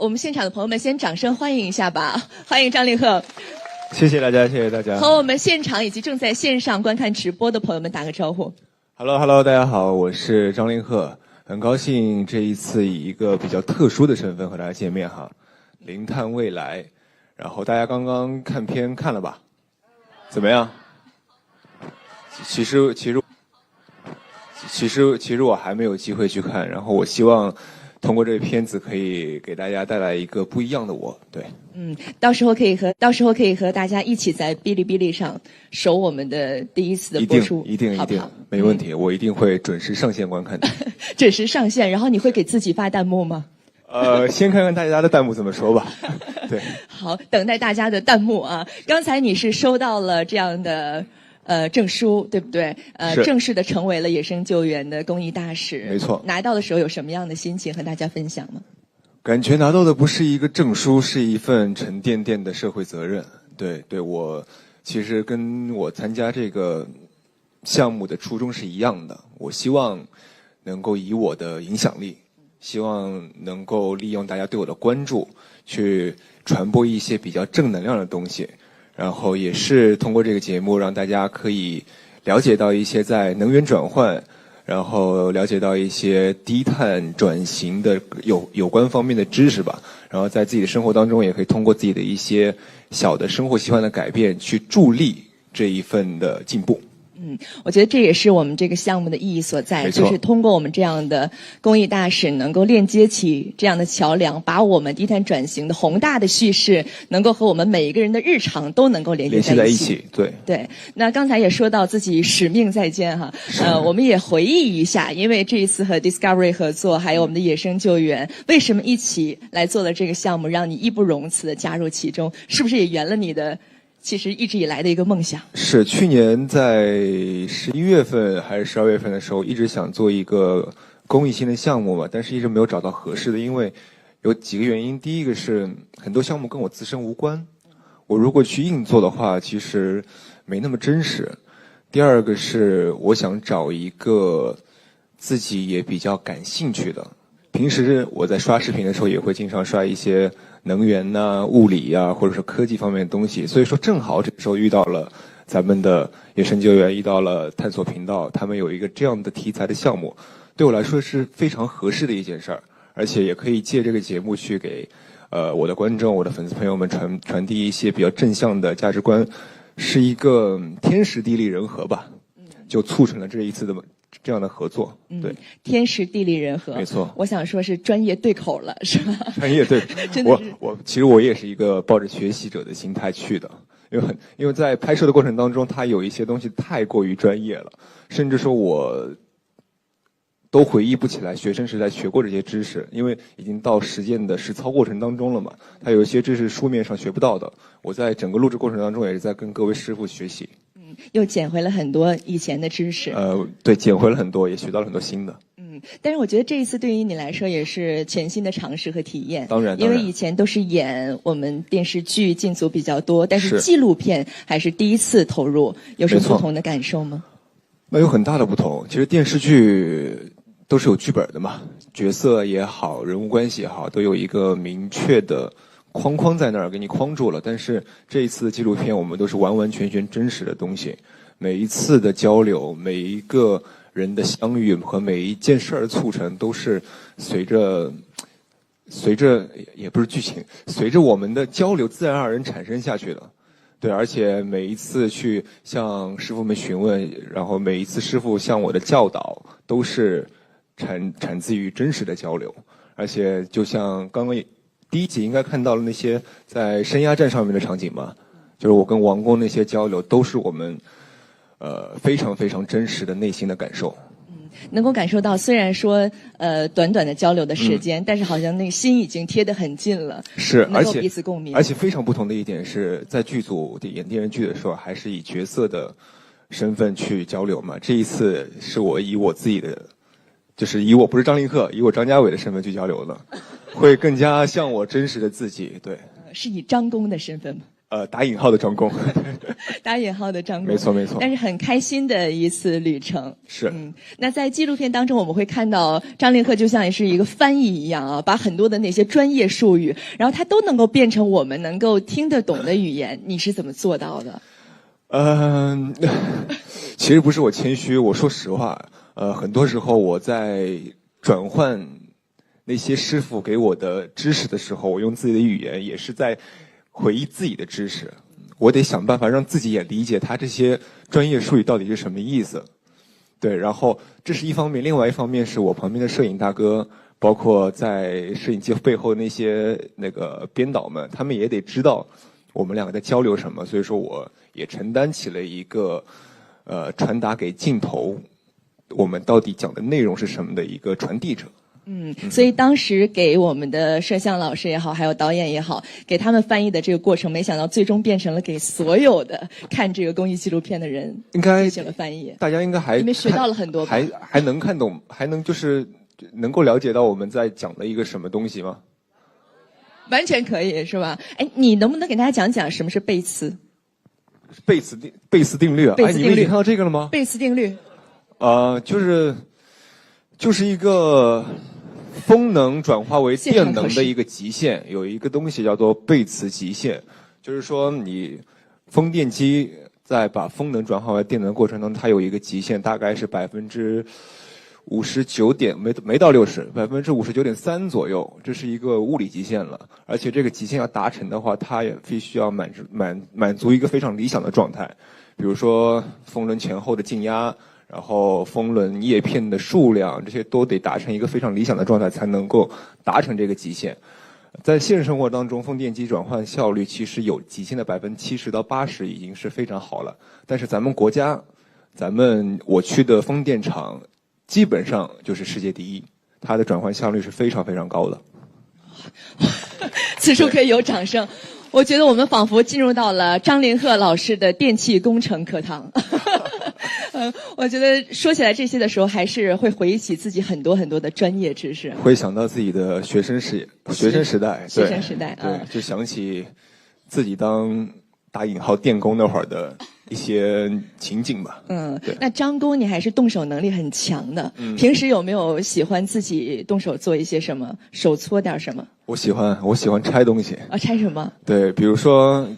我们现场的朋友们先掌声欢迎一下吧，欢迎张凌赫。谢谢大家，谢谢大家。和我们现场以及正在线上观看直播的朋友们打个招呼。Hello， 大家好，我是张凌赫，很高兴这一次以一个比较特殊的身份和大家见面哈，零探未来。然后大家刚刚看片看了吧？怎么样？其实我还没有机会去看，然后我希望通过这个片子可以给大家带来一个不一样的我，对。到时候可以和大家一起在哔哩哔哩上守我们的第一次的播出，一定好不好？没问题，我一定会准时上线观看的。准时上线，然后你会给自己发弹幕吗？先看看大家的弹幕怎么说吧。对，好，等待大家的弹幕啊！刚才你是收到了这样的证书，对不对？正式的成为了野生救援的公益大使。没错。拿到的时候有什么样的心情和大家分享吗？感觉拿到的不是一个证书，是一份沉甸甸的社会责任。对，我其实跟我参加这个项目的初衷是一样的。我希望能够以我的影响力，希望能够利用大家对我的关注，去传播一些比较正能量的东西。然后也是通过这个节目，让大家可以了解到一些在能源转换。然后了解到一些低碳转型的有关方面的知识吧，然后在自己的生活当中也可以通过自己的一些小的生活习惯的改变，去助力这一份的进步。我觉得这也是我们这个项目的意义所在，就是通过我们这样的公益大使，能够链接起这样的桥梁，把我们低碳转型的宏大的叙事，能够和我们每一个人的日常都能够联系在一起。对。那刚才也说到自己使命在肩哈，我们也回忆一下，因为这一次和 Discovery 合作，还有我们的野生救援，为什么一起来做了这个项目，让你义不容辞的加入其中？是不是也圆了你的？其实一直以来的一个梦想是，去年在11月份还是12月份的时候，一直想做一个公益性的项目嘛，但是一直没有找到合适的，因为有几个原因。第一个是很多项目跟我自身无关，我如果去硬做的话，其实没那么真实。第二个是我想找一个自己也比较感兴趣的。平时我在刷视频的时候，也会经常刷一些能源呐、物理呀，或者说科技方面的东西，所以说正好这时候遇到了咱们的野生救援，遇到了探索频道，他们有一个这样的题材的项目，对我来说是非常合适的一件事儿，而且也可以借这个节目去给我的观众、我的粉丝朋友们传递一些比较正向的价值观，是一个天时地利人和吧，就促成了这一次的这样的合作。对，天时地利人和，没错。我想说是专业对口了，是吧？专业对口，真的是其实我也是一个抱着学习者的心态去的，因为在拍摄的过程当中，它有一些东西太过于专业了，甚至说我都回忆不起来学生时代学过这些知识，因为已经到实践的实操过程当中了嘛。它有一些知识书面上学不到的，我在整个录制过程当中也是在跟各位师傅学习。又捡回了很多以前的知识。对，捡回了很多，也学到了很多新的。但是我觉得这一次对于你来说也是全新的尝试和体验。当然，因为以前都是演我们电视剧进组比较多，但是纪录片还是第一次投入，有什么不同的感受吗？那有很大的不同。其实电视剧都是有剧本的嘛，角色也好，人物关系也好，都有一个明确的框在那儿给你框住了，但是这一次的纪录片我们都是完完全全真实的东西，每一次的交流，每一个人的相遇和每一件事儿的促成，都是随着也不是剧情，随着我们的交流自然而然产生下去的。对，而且每一次去向师傅们询问，然后每一次师傅向我的教导，都是产自于真实的交流。而且就像刚刚第一集应该看到了那些在升压站上面的场景嘛，就是我跟王工那些交流，都是我们非常非常真实的内心的感受。能够感受到，虽然说短短的交流的时间，但是好像那个心已经贴得很近了，是，能够彼此共鸣。而且非常不同的一点是，在剧组演电视剧的时候，还是以角色的身份去交流嘛。这一次是我以我自己的，就是以我不是张凌赫，以我张家伟的身份去交流的，会更加像我真实的自己。对，是以张工的身份吗？打引号的张工，打引号的张工，没错没错。但是很开心的一次旅程。是。那在纪录片当中，我们会看到张凌赫就像是一个翻译一样啊，把很多的那些专业术语，然后他都能够变成我们能够听得懂的语言。你是怎么做到的？其实不是我谦虚，我说实话，很多时候我在转换那些师傅给我的知识的时候，我用自己的语言也是在回忆自己的知识，我得想办法让自己也理解他这些专业术语到底是什么意思。对，然后这是一方面，另外一方面是我旁边的摄影大哥，包括在摄影机背后那些编导们，他们也得知道我们两个在交流什么，所以说我也承担起了一个传达给镜头我们到底讲的内容是什么的一个传递者。所以当时给我们的摄像老师也好，还有导演也好，给他们翻译的这个过程，没想到最终变成了给所有的看这个公益纪录片的人进行了翻译。大家应该还学到了很多吧，还能看懂，还能就是能够了解到我们在讲的一个什么东西吗？完全可以，是吧？哎，你能不能给大家讲讲什么是贝茨？贝茨定律啊！哎，你们已经看到这个了吗？贝茨定律。就是一个风能转化为电能的一个极限，有一个东西叫做贝茨极限，就是说你风电机在把风能转化为电能的过程中，它有一个极限，大概是59%没到60%，59.3%左右，这是一个物理极限了。而且这个极限要达成的话，它也必须要满足一个非常理想的状态，比如说风轮前后的静压。然后风轮叶片的数量，这些都得达成一个非常理想的状态，才能够达成这个极限。在现实生活当中，风电机转换效率其实有极限的70%到80%已经是非常好了。但是咱们国家，我去的风电场，基本上就是世界第一，它的转换效率是非常非常高的。此处可以有掌声。我觉得我们仿佛进入到了张凌赫老师的电气工程课堂。我觉得说起来这些的时候，还是会回忆起自己很多很多的专业知识，会想到自己的学生时代，对，就想起自己当打引号电工那会儿的一些情景吧。对。那张工你还是动手能力很强的，平时有没有喜欢自己动手做一些什么，手搓点什么？我喜欢拆东西。拆什么？对，比如说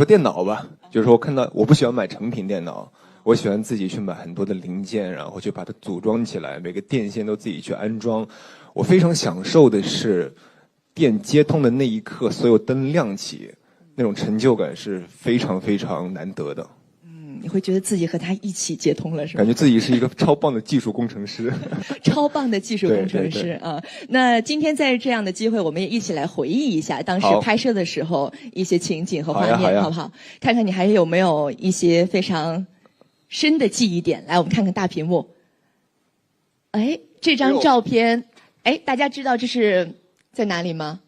电脑吧，就是我不喜欢买成品电脑。我喜欢自己去买很多的零件，然后去把它组装起来，每个电线都自己去安装。我非常享受的是电接通的那一刻，所有灯亮起，那种成就感是非常非常难得的。你会觉得自己和他一起接通了，是吧？感觉自己是一个超棒的技术工程师。超棒的技术工程师啊！那今天在这样的机会，我们也一起来回忆一下当时拍摄的时候一些情景和画面，好不好？看看你还有没有一些非常深的记忆点。来，我们看看大屏幕。哎，这张照片，哎，大家知道这是在哪里吗？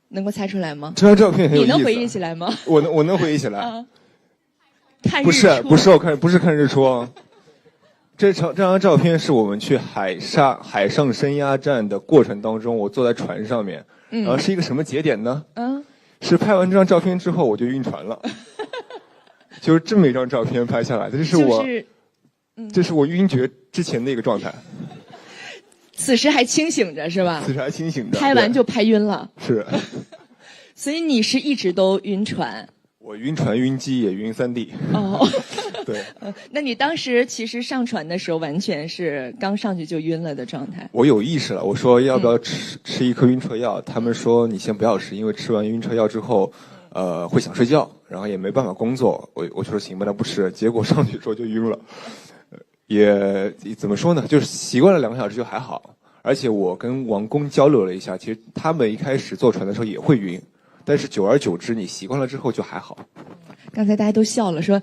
能够猜出来吗？这张照片很有意思。你能回忆起来吗？我能回忆起来。看日出？不是看日出啊。这张照片是我们去海上升压站的过程当中，我坐在船上面，然后是一个什么节点呢？是拍完这张照片之后我就晕船了。就是这么一张照片拍下来的，这是我晕厥之前的一个状态。此时还清醒着是吧？此时还清醒着。拍完就拍晕了。是。所以你是一直都晕船？我晕船、晕机也晕3D。对。那你当时其实上船的时候，完全是刚上去就晕了的状态。我有意识了，我说要不要吃一颗晕车药？他们说你先不要吃，因为吃完晕车药之后，会想睡觉，然后也没办法工作。我就说行吧，那不吃。结果上去之后就晕了。也怎么说呢？就是习惯了2个小时就还好。而且我跟王工交流了一下，其实他们一开始坐船的时候也会晕。但是久而久之，你习惯了之后就还好。刚才大家都笑了，说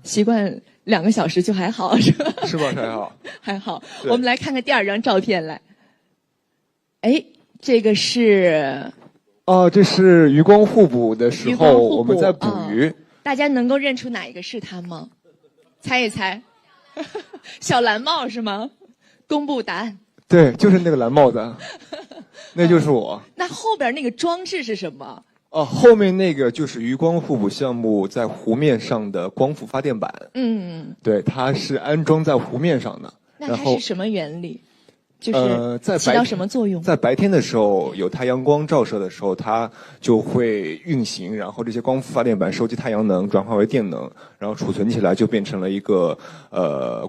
习惯2个小时就还好，是吧？是吧？还好，还好。我们来看看第2张照片来。哎，这个是这是鱼光互补的时候，我们在捕鱼。大家能够认出哪一个是他吗？猜一猜。小蓝帽是吗？公布答案。对，就是那个蓝帽子。那就是我。那后边那个装置是什么？哦，后面那个就是渔光互补项目在湖面上的光伏发电板。嗯，对，它是安装在湖面上的。那它是什么原理？就是起到什么作用？在白天的时候，有太阳光照射的时候，它就会运行，然后这些光伏发电板收集太阳能，转化为电能，然后储存起来，就变成了一个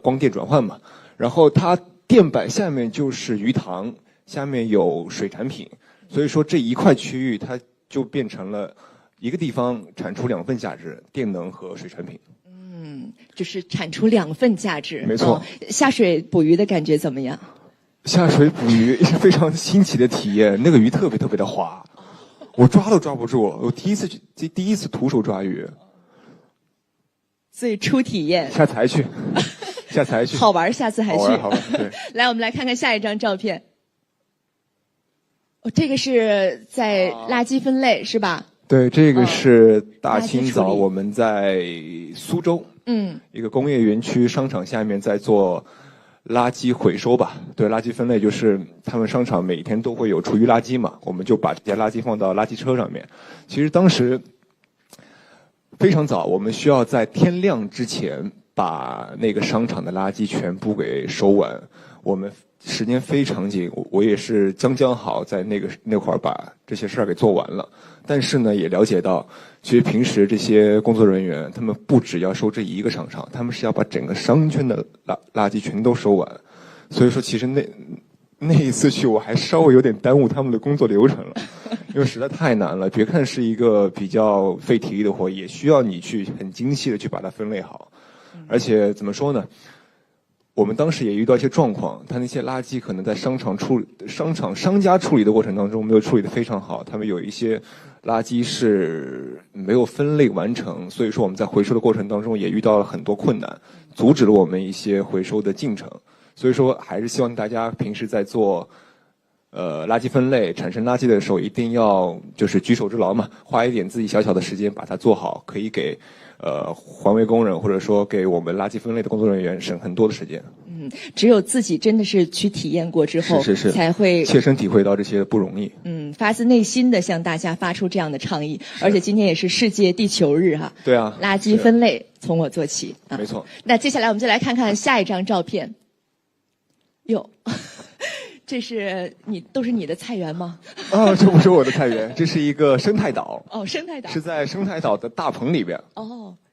光电转换嘛。然后它电板下面就是鱼塘，下面有水产品，所以说这一块区域它就变成了一个地方产出2份价值：电能和水产品。就是产出2份价值。没错。下水捕鱼的感觉怎么样？下水捕鱼是非常新奇的体验，那个鱼特别特别的滑，我抓都抓不住。我第一次徒手抓鱼，所以初体验。下次还去，下次还去。好玩，下次还去。好玩。对。来，我们来看看下一张照片。这个是在垃圾分类是吧？对，这个是大清早我们在苏州，一个工业园区商场下面在做垃圾回收吧。对，垃圾分类就是他们商场每天都会有厨余垃圾嘛，我们就把这些垃圾放到垃圾车上面。其实当时非常早，我们需要在天亮之前把那个商场的垃圾全部给收完。我们时间非常紧，我也是将好在那会儿把这些事儿给做完了。但是呢，也了解到，其实平时这些工作人员，他们不只要收这一个商场，他们是要把整个商圈的垃圾全都收完。所以说，其实那一次去，我还稍微有点耽误他们的工作流程了，因为实在太难了。别看是一个比较费体力的活，也需要你去很精细的去把它分类好。而且怎么说呢？我们当时也遇到一些状况，他那些垃圾可能在商家处理的过程当中没有处理得非常好，他们有一些垃圾是没有分类完成，所以说我们在回收的过程当中也遇到了很多困难，阻止了我们一些回收的进程。所以说还是希望大家平时在做垃圾分类、产生垃圾的时候，一定要就是举手之劳嘛，花一点自己小小的时间把它做好，可以给环卫工人或者说给我们垃圾分类的工作人员省很多的时间。只有自己真的是去体验过之后，是才会切身体会到这些不容易。发自内心的向大家发出这样的倡议。而且今天也是世界地球日哈。对啊。垃圾分类从我做起啊。没错。那接下来我们再来看看下一张照片。哟。这都是你的菜园吗？这不是我的菜园，这是一个生态岛。生态岛是在生态岛的大棚里边。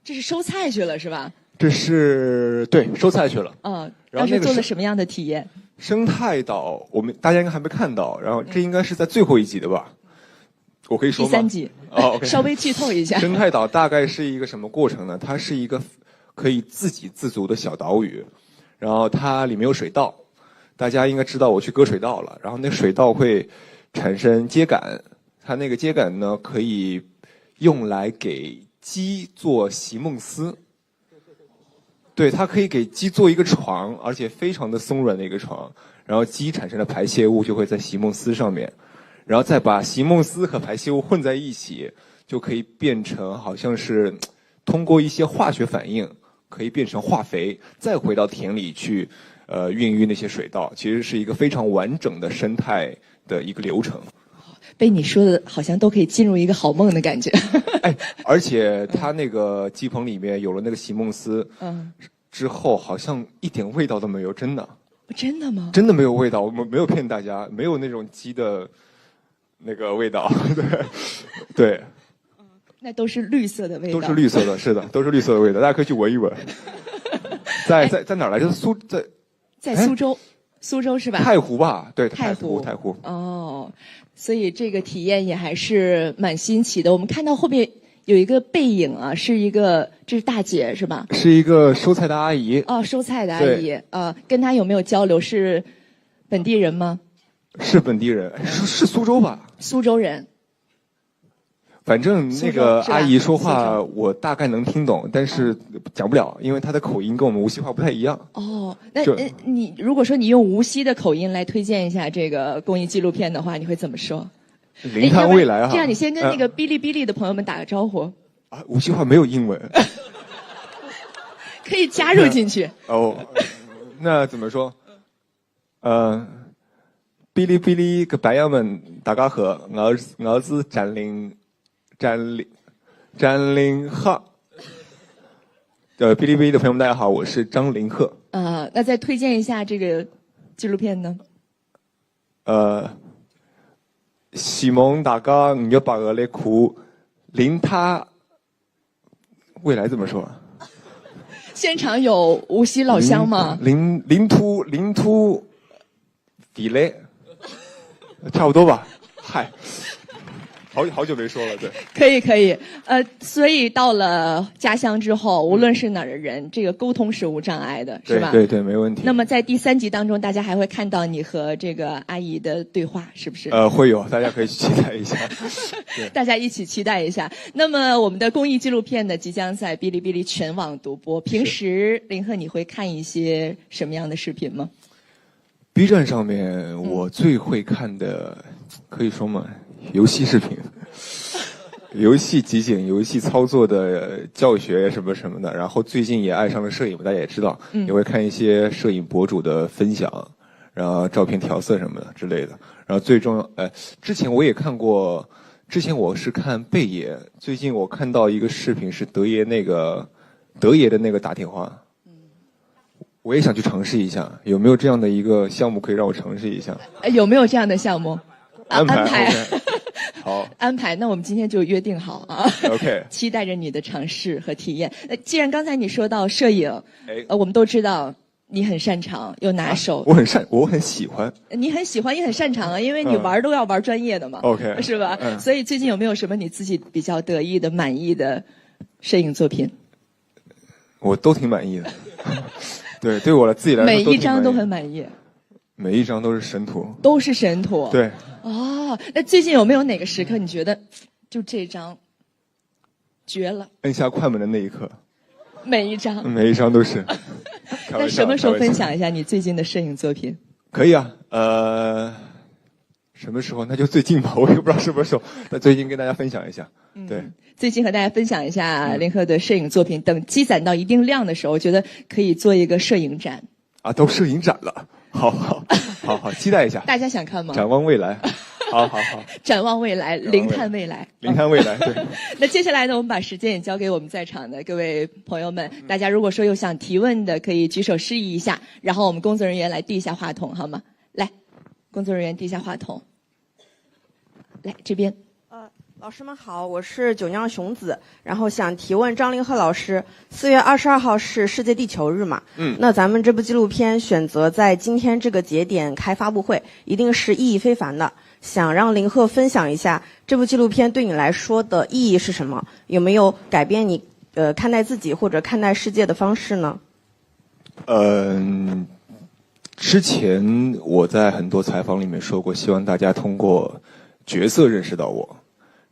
这是收菜去了是吧？这是对收菜去了。然后是做了什么样的体验？生态岛大家应该还没看到，然后这应该是在最后一集的吧？我可以说吗？第3集。OK。稍微剧透一下。生态岛大概是一个什么过程呢？它是一个可以自给自足的小岛屿，然后它里面有水稻。大家应该知道我去割水稻了，然后那水稻会产生秸秆，它那个秸秆呢可以用来给鸡做席梦思。对，它可以给鸡做一个床，而且非常的松软的一个床，然后鸡产生的排泄物就会在席梦思上面，然后再把席梦思和排泄物混在一起，就可以变成好像是通过一些化学反应可以变成化肥，再回到田里去孕育那些水稻，其实是一个非常完整的生态的一个流程。被你说的好像都可以进入一个好梦的感觉。而且它那个鸡棚里面有了那个席梦思，之后好像一点味道都没有，真的。真的吗？真的没有味道，我们没有骗大家，没有那种鸡的那个味道。对。那都是绿色的味道。都是绿色的，是的，都是绿色的味道，大家可以去闻一闻。在哪儿来着？在苏州。苏州是吧？太湖吧，对，太湖。所以这个体验也还是蛮新奇的。我们看到后面有一个背影啊，这是大姐是吧？是一个收菜的阿姨。收菜的阿姨。跟她有没有交流？是本地人吗？是本地人，是苏州吧？苏州人。反正那个阿姨说话我大概能听懂，但是讲不了，因为她的口音跟我们无锡话不太一样。那你如果说你用无锡的口音来推荐一下这个公益纪录片的话，你会怎么说？零碳未来这样你先跟那个哔哩哔哩的朋友们打个招呼。无锡话没有英文。可以加入进去。那怎么说？哔哩哔哩个朋友们大家好，我是占领张凌赫。哔哩哔哩的朋友们，大家好，我是张凌赫。那再推荐一下这个纪录片呢？希望大家5月8日来看林他未来怎么说？现场有无锡老乡吗？领土地雷，差不多吧。嗨，好久没说了，对。可以。所以到了家乡之后，无论是哪儿的人，这个沟通是无障碍的，是吧？对，没问题。那么在第3集当中，大家还会看到你和这个阿姨的对话，是不是？会有，大家可以期待一下。对，大家一起期待一下。那么我们的公益纪录片呢，即将在哔哩哔哩全网独播。平时凌赫你会看一些什么样的视频吗？B 站上面我最会看的，可以说嘛，游戏视频。游戏集锦、游戏操作的教学什么什么的，然后最近也爱上了摄影，大家也知道，也会看一些摄影博主的分享，然后照片调色什么的之类的。然后最重要，之前我也看过，之前我是看贝爷，最近我看到一个视频是德爷的那个打铁花，我也想去尝试一下，有没有这样的一个项目可以让我尝试一下？有没有这样的项目？安排。好，安排。那我们今天就约定好啊。OK， 期待着你的尝试和体验。既然刚才你说到摄影，我们都知道你很擅长又拿手。我很喜欢。你很喜欢也很擅长啊，因为你玩都要玩专业的嘛。OK， 是吧？所以最近有没有什么你自己比较得意的、满意的摄影作品？我都挺满意的。对我自己来说，每一张都很满意。每一张都是神图。都是神图。对。那最近有没有哪个时刻你觉得就这张绝了？摁下快门的那一刻。每一张都是。那什么时候分享一下你最近的摄影作品？可以啊，什么时候？那就最近吧，我也不知道什么时候。那最近跟大家分享一下。对。最近和大家分享一下凌赫的摄影作品，等积攒到一定量的时候，我觉得可以做一个摄影展。都摄影展了。好，期待一下。大家想看吗？展望未来。好。展望未来，零探未来。零探未来，对。那接下来呢，我们把时间也交给我们在场的各位朋友们。大家如果说有想提问的，可以举手示意一下，然后我们工作人员来递一下话筒，好吗？来，工作人员递一下话筒。来，这边。老师们好，我是酒酿熊子，然后想提问张凌赫老师，4月22号是世界地球日嘛？那咱们这部纪录片选择在今天这个节点开发布会，一定是意义非凡的。想让凌赫分享一下这部纪录片对你来说的意义是什么？有没有改变你看待自己或者看待世界的方式呢？之前我在很多采访里面说过，希望大家通过角色认识到我。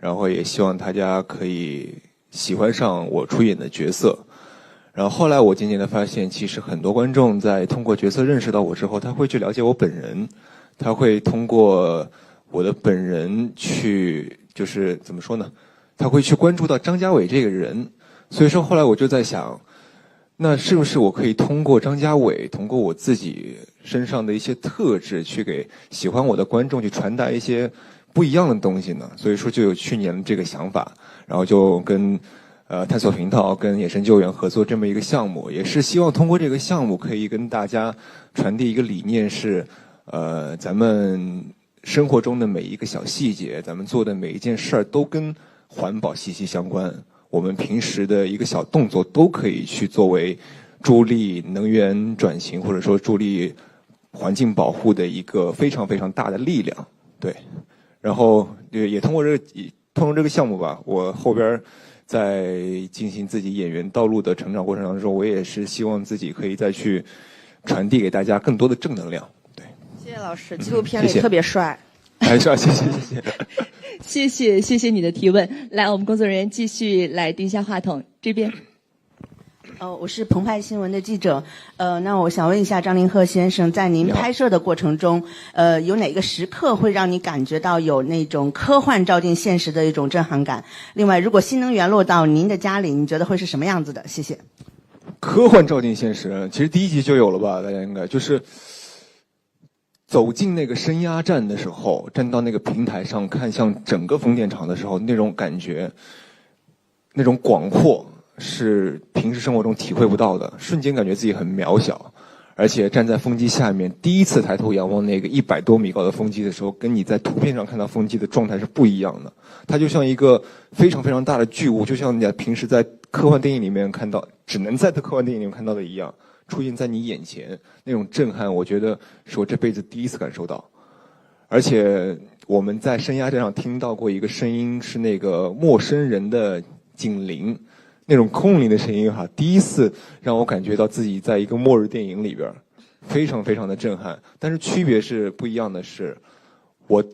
然后也希望大家可以喜欢上我出演的角色。然后后来我渐渐的发现，其实很多观众在通过角色认识到我之后，他会去了解我本人，他会通过我的本人去，就是怎么说呢？他会去关注到张家伟这个人。所以说后来我就在想，那是不是我可以通过张家伟，通过我自己身上的一些特质，去给喜欢我的观众去传达一些不一样的东西呢？所以说就有去年这个想法，然后就跟探索频道跟野生救援合作这么一个项目，也是希望通过这个项目可以跟大家传递一个理念是，咱们生活中的每一个小细节，咱们做的每一件事儿都跟环保息息相关。我们平时的一个小动作都可以去作为助力能源转型或者说助力环境保护的一个非常非常大的力量。对。然后也通过这个项目吧，我后边在进行自己演员道路的成长过程当中，我也是希望自己可以再去传递给大家更多的正能量。对，谢谢老师，纪录片里特别帅。还是谢谢你的提问。来，我们工作人员继续来递一下话筒，这边。我是澎湃新闻的记者，那我想问一下张凌赫先生，在您拍摄的过程中，有哪个时刻会让你感觉到有那种科幻照进现实的一种震撼感？另外，如果新能源落到您的家里，你觉得会是什么样子的？谢谢。科幻照进现实，其实第1集就有了吧？大家应该就是走进那个升压站的时候，站到那个平台上看向整个风电场的时候，那种感觉，那种广阔是平时生活中体会不到的，瞬间感觉自己很渺小。而且站在风机下面，第一次抬头仰望那个100多米高的风机的时候，跟你在图片上看到风机的状态是不一样的。它就像一个非常非常大的巨物，就像你平时在科幻电影里面看到，只能在科幻电影里面看到的一样，出现在你眼前，那种震撼，我觉得是我这辈子第一次感受到。而且我们在升压站上听到过一个声音，是那个陌生人的警铃。那种空灵的声音哈，第一次让我感觉到自己在一个末日电影里边，非常非常的震撼。但是区别是不一样的是，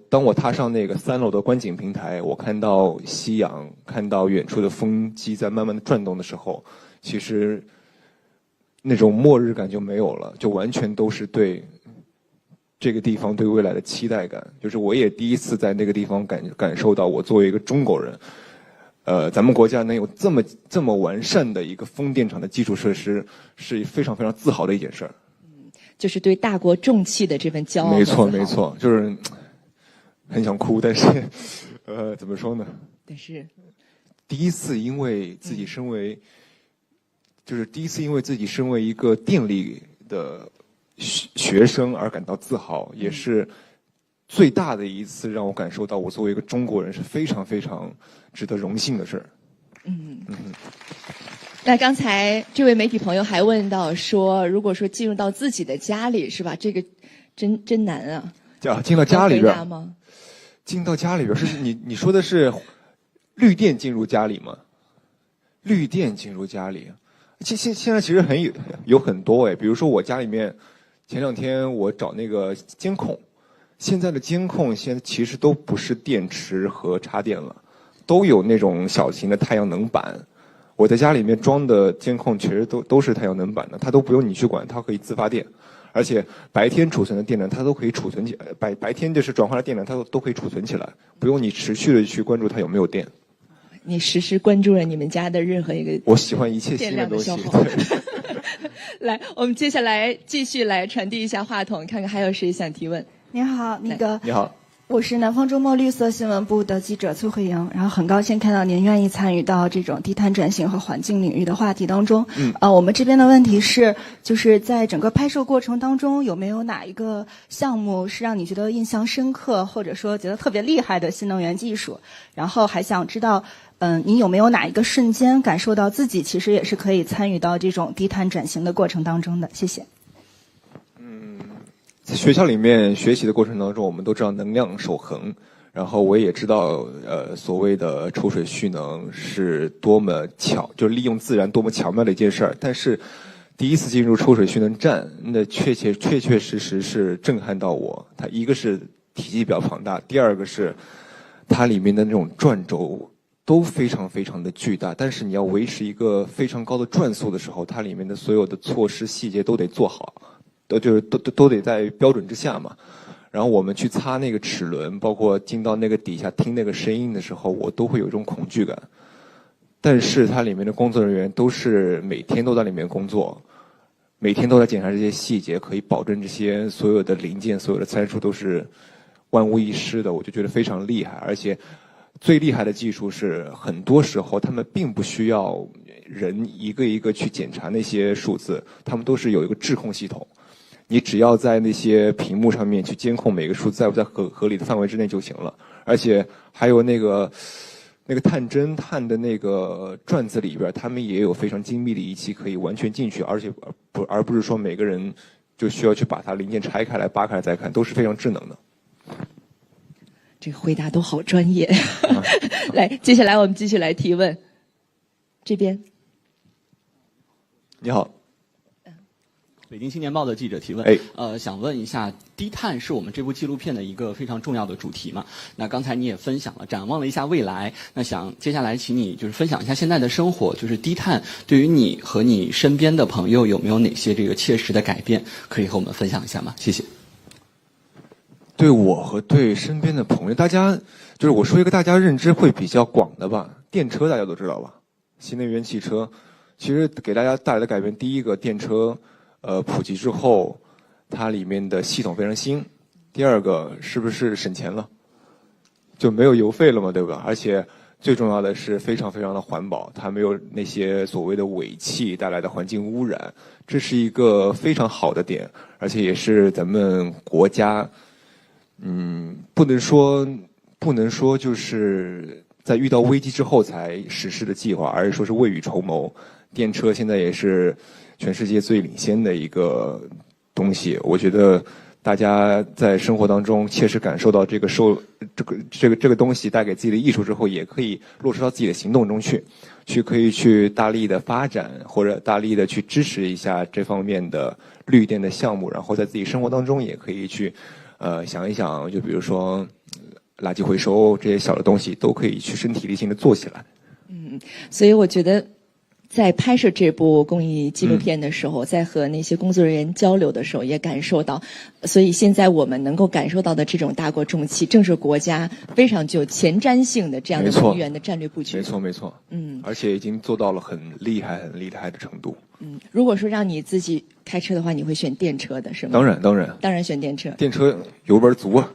当我踏上那个3楼的观景平台，我看到夕阳，看到远处的风机在慢慢的转动的时候，其实那种末日感就没有了，就完全都是对这个地方对未来的期待感。就是我也第一次在那个地方感受到，我作为一个中国人。咱们国家能有这么完善的一个风电场的基础设施，是非常非常自豪的一件事儿。就是对大国重器的这份骄傲。没错，没错，就是很想哭，但是，怎么说呢？但是，第一次因为自己身为一个电力的学生而感到自豪，也是最大的一次让我感受到，我作为一个中国人是非常非常值得荣幸的事儿。那刚才这位媒体朋友还问到说，如果说进入到自己的家里，是吧？这个真难啊！进到家里边回答吗？进到家里边是你说的是绿电进入家里吗？绿电进入家里，现在其实有很多比如说我家里面，前2天我找那个监控。现在的监控其实都不是电池和插电了，都有那种小型的太阳能板。我在家里面装的监控其实都是太阳能板的，它都不用你去管，它可以自发电。而且白天储存的电量它都可以储存起来，白天就是转化的电量它都可以储存起来，不用你持续的去关注它有没有电。你时时关注了你们家的任何一个我喜欢一切新的东西。来，我们接下来继续来传递一下话筒，看看还有谁想提问。您好，你好，我是南方周末绿色新闻部的记者崔慧莹，然后很高兴看到您愿意参与到这种低碳转型和环境领域的话题当中。我们这边的问题是，就是在整个拍摄过程当中，有没有哪一个项目是让你觉得印象深刻，或者说觉得特别厉害的新能源技术？然后还想知道，你有没有哪一个瞬间感受到自己其实也是可以参与到这种低碳转型的过程当中的？谢谢。在学校里面学习的过程当中，我们都知道能量守恒，然后我也知道，所谓的抽水蓄能是多么就是利用自然多么巧妙的一件事儿。但是，第一次进入抽水蓄能站，那确实是震撼到我。它一个是体积比较庞大，第二个是它里面的那种转轴都非常非常的巨大。但是你要维持一个非常高的转速的时候，它里面的所有的措施细节都得做好。都得在标准之下嘛，然后我们去擦那个齿轮，包括进到那个底下听那个声音的时候，我都会有一种恐惧感。但是它里面的工作人员都是每天都在里面工作，每天都在检查这些细节，可以保证这些所有的零件、所有的参数都是万无一失的，我就觉得非常厉害。而且最厉害的技术是，很多时候他们并不需要人一个一个去检查那些数字，他们都是有一个质控系统。你只要在那些屏幕上面去监控每个数字在不在合理的范围之内就行了。而且还有那个探针探的那个转子里边，他们也有非常精密的仪器可以完全进去，而不是说每个人就需要去把它零件拆开来扒开来再看，都是非常智能的。这个回答都好专业。来，接下来我们继续来提问。这边，你好。北京青年报的记者提问，想问一下，低碳是我们这部纪录片的一个非常重要的主题嘛？那刚才你也分享了，展望了一下未来，那想接下来请你就是分享一下现在的生活，就是低碳对于你和你身边的朋友有没有哪些这个切实的改变，可以和我们分享一下吗？谢谢。对我和对身边的朋友，大家就是我说一个大家认知会比较广的吧，电车大家都知道吧，新能源汽车，其实给大家带来的改变，第一个电车。普及之后，它里面的系统非常新，第二个是不是省钱了，就没有邮费了嘛，对吧？而且最重要的是非常非常的环保，它没有那些所谓的尾气带来的环境污染，这是一个非常好的点，而且也是咱们国家，不能说就是在遇到危机之后才实施的计划，而是说是未雨绸缪。电车现在也是全世界最领先的一个东西，我觉得大家在生活当中切实感受到这个东西带给自己的益处之后，也可以落实到自己的行动中去可以去大力的发展或者大力的去支持一下这方面的绿电的项目，然后在自己生活当中也可以去想一想，就比如说垃圾回收这些小的东西都可以去身体力行的做起来。所以我觉得在拍摄这部公益纪录片的时候，在和那些工作人员交流的时候，也感受到，所以现在我们能够感受到的这种大国重器，正是国家非常具有前瞻性的这样的能源的战略布局。没错，而且已经做到了很厉害的程度。如果说让你自己开车的话，你会选电车的是吗？当然选电车。电车油门足啊，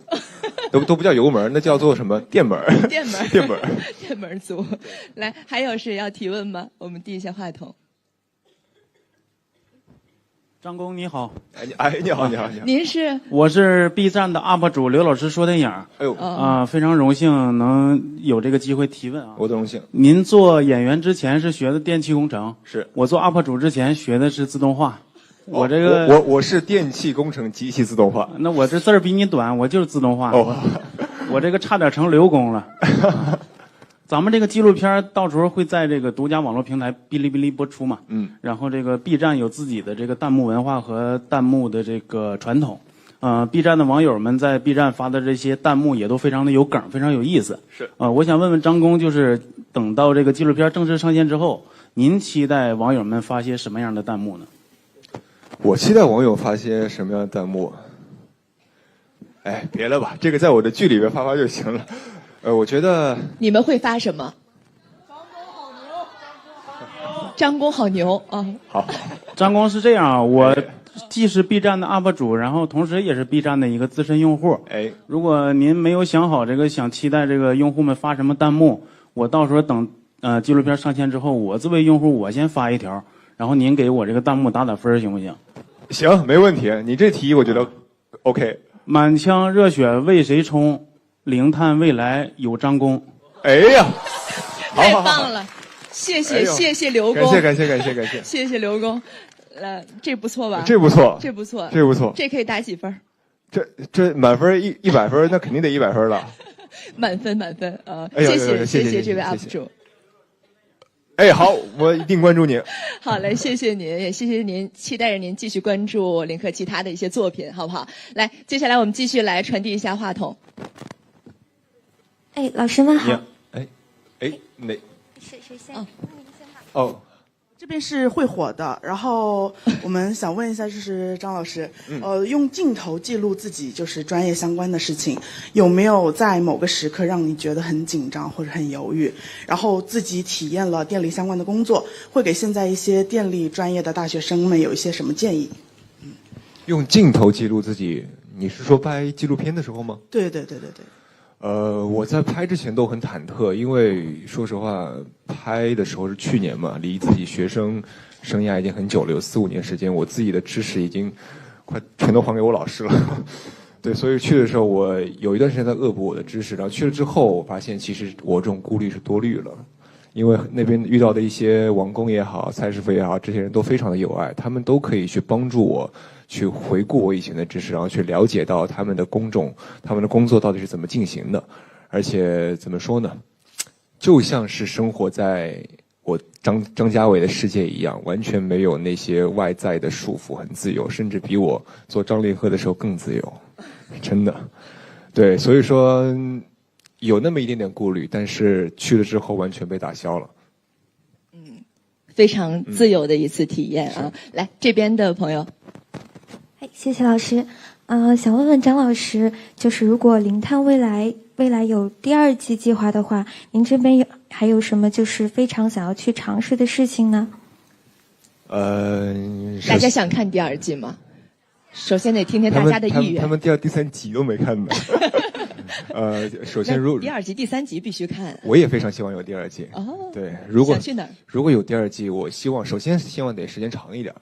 都不叫油门，那叫做什么电门？电门足。来，还有谁要提问吗？我们递一下话筒。张工你好。你好。您是？我是 B 站的 UP 主刘老师说电影。非常荣幸能有这个机会提问啊。我的荣幸。您做演员之前是学的电气工程？是。我做 UP 主之前学的是自动化。我是电气工程机器自动化。那我这字儿比你短，我就是自动化。我这个差点成刘工了。咱们这个纪录片到时候会在这个独家网络平台哔哩哔哩播出嘛？然后这个 B 站有自己的这个弹幕文化和弹幕的这个传统。B 站的网友们在 B 站发的这些弹幕也都非常的有梗，非常有意思。是。我想问问张工，就是等到这个纪录片正式上线之后，您期待网友们发些什么样的弹幕呢？我期待网友发些什么样的弹幕？别了吧，这个在我的剧里边发就行了。我觉得你们会发什么？张工好牛啊！好，张工是这样啊，我既是 B 站的 UP 主，然后同时也是 B 站的一个资深用户。如果您没有想好想期待这个用户们发什么弹幕，我到时候等纪录片上线之后，我作为用户我先发一条，然后您给我这个弹幕打分行不行？行，没问题。你这题我觉得 OK。满腔热血为谁冲？零碳未来有张工。太棒了！谢谢刘工，感谢，谢谢刘工。这不错吧？这不错，这可以打几分？这满分100分，那肯定得100分了。满分啊！谢谢这位 UP 主。好，我一定关注你。好嘞，谢谢您，也谢谢您，期待着您继续关注林克其他的一些作品，好不好？来，接下来我们继续来传递一下话筒。老师们好。谁先？这边是会火的，然后我们想问一下，就是张老师，用镜头记录自己就是专业相关的事情，有没有在某个时刻让你觉得很紧张或者很犹豫？然后自己体验了电力相关的工作，会给现在一些电力专业的大学生们有一些什么建议？用镜头记录自己，你是说拍纪录片的时候吗？对。我在拍之前都很忐忑，因为说实话，拍的时候是去年嘛，离自己学生生涯已经很久了，有4-5年时间，我自己的知识已经快全都还给我老师了。对，所以去的时候我有一段时间在恶补我的知识，然后去了之后，我发现其实我这种顾虑是多虑了，因为那边遇到的一些王工也好、蔡师傅也好，这些人都非常的有爱，他们都可以去帮助我。去回顾我以前的知识，然后去了解到他们的工作到底是怎么进行的，而且怎么说呢，就像是生活在我张家伟的世界一样，完全没有那些外在的束缚，很自由，甚至比我做张凌赫的时候更自由，真的。对，所以说有那么一点点顾虑，但是去了之后完全被打消了。非常自由的一次体验啊！来，这边的朋友。谢谢老师。想问问张老师，就是如果零碳未来有第2季计划的话，您这边还有什么就是非常想要去尝试的事情呢？大家想看第2季吗？首先得听听大家的意愿。他们第2、第3集都没看呢。首先第2集、第3集必须看。我也非常希望有第2季。哦，对，想去哪儿？如果有第2季，我首先希望得时间长一点。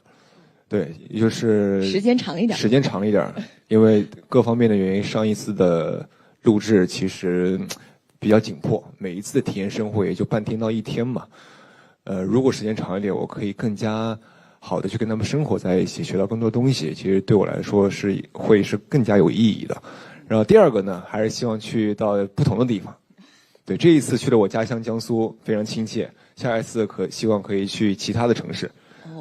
对，就是时间长一点。时间长一点，因为各方面的原因，上一次的录制其实比较紧迫，每一次的体验生活也就半天到1天嘛。如果时间长一点，我可以更加好的去跟他们生活在一起，学到更多东西，其实对我来说会是更加有意义的。然后第2个呢，还是希望去到不同的地方。对，这一次去了我家乡江苏，非常亲切。下一次希望可以去其他的城市，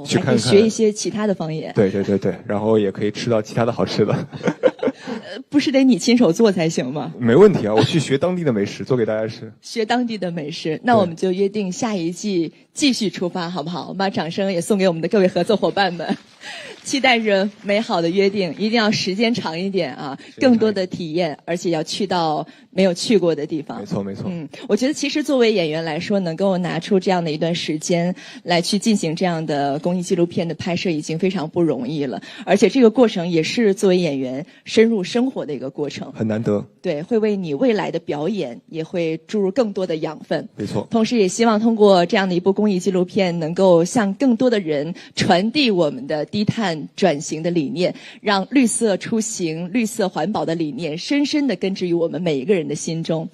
去看看，学一些其他的方言。对，然后也可以吃到其他的好吃的。不是得你亲手做才行吗？没问题啊，我去学当地的美食，做给大家吃。学当地的美食，那我们就约定下一季继续出发，好不好？我们把掌声也送给我们的各位合作伙伴们。期待着美好的约定，一定要时间长一点啊，更多的体验，而且要去到没有去过的地方。没错。我觉得其实作为演员来说，能够拿出这样的一段时间来去进行这样的公益纪录片的拍摄，已经非常不容易了。而且这个过程也是作为演员深入生活的一个过程，很难得。对，会为你未来的表演也会注入更多的养分。没错。同时也希望通过这样的一部公益纪录片，能够向更多的人传递我们的低碳转型的理念，让绿色出行、绿色环保的理念深深地根植于我们每一个人的心中。